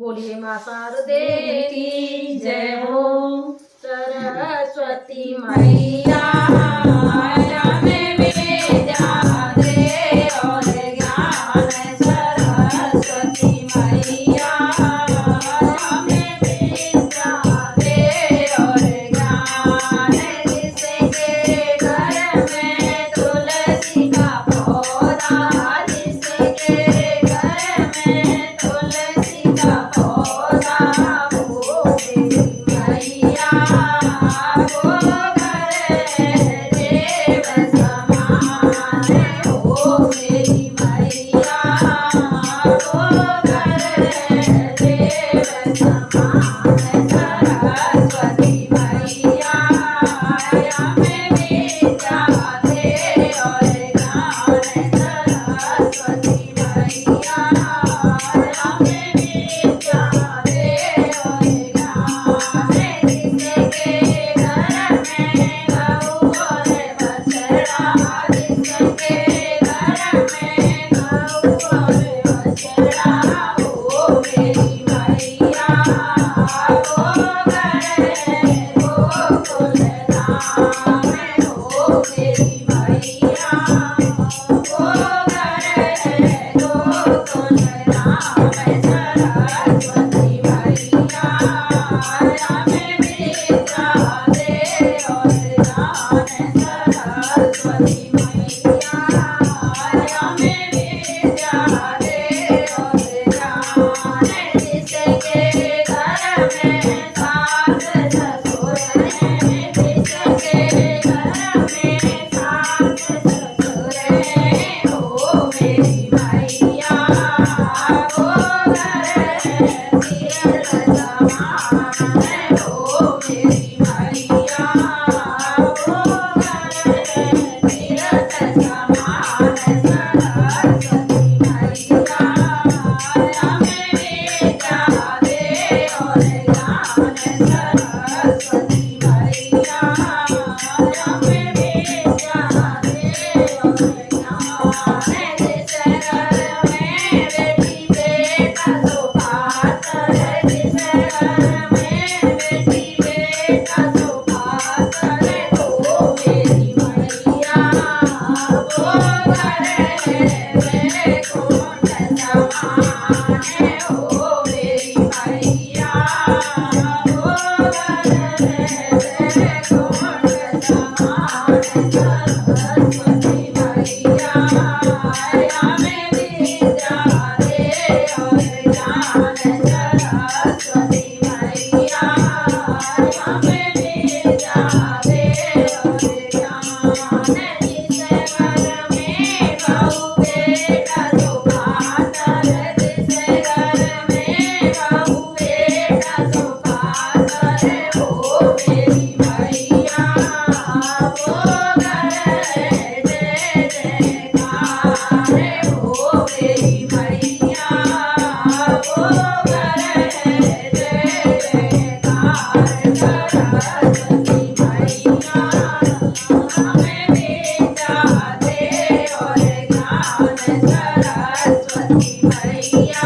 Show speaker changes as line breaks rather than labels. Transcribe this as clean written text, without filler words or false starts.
बोलिए माँ शारदे की जय हो। सरस्वती मैया हमें विद्या दे और ज्ञान। सरस्वती मैया हमें विद्या दे और ज्ञान। जिसके घर में तुलसी का पौधा, जिसके घर में तुलसी का पौधा, वो मेरी मैया वो घर देव समान। हो मेरी मैया वो घर देव समान। सरस्वती मैया हमें विद्या दे और ज्ञान। सरस्वती मैया हमें विद्या दे और ज्ञान। जिसके घर में गौ और बछड़ा, जिसके घर में गौ और बछड़ा, वो मेरी मैया वो घर गोकुल धाम। हो मेरी मैया वो घर गोकुल धाम। सरस्वती मैया हमें विद्या दे और ज्ञान। सरस्वती मैया हमें विद्या दे और ज्ञान। जिसके घर में सास ससुर हैं, जिसके घर में सास ससुर हैं, हो मेरी मैया वो घर तीरथ समान। हो मेरी मैया वो घर तीरथ समान। सरस्वती मैया हमें विद्या दे और ज्ञान। सरस्वती मैया हमें विद्या दे और ज्ञान। जिस घर में बेटी बेटा सुखाकर, जिस घर में बेटी बेटा सुखाकर, हो मेरी मैया वो घर वैकुंठ समान। हो मेरी मैया वो घर वैकुंठ समान। सरस्वती मैया हमें विद्या दे और ज्ञान। सरस्वती मैया हमें विद्या दे और ज्ञान। जिस घर में बहू बेटा सुखाकर, जिस घर में बहू बेटा सुखाकर, हो मेरी मैया वो घर जय जयकार। हो मेरी मैया वो घर जय जयकार। सरस्वती मैया हमें विद्या दे और ज्ञान। सरस्वती मैया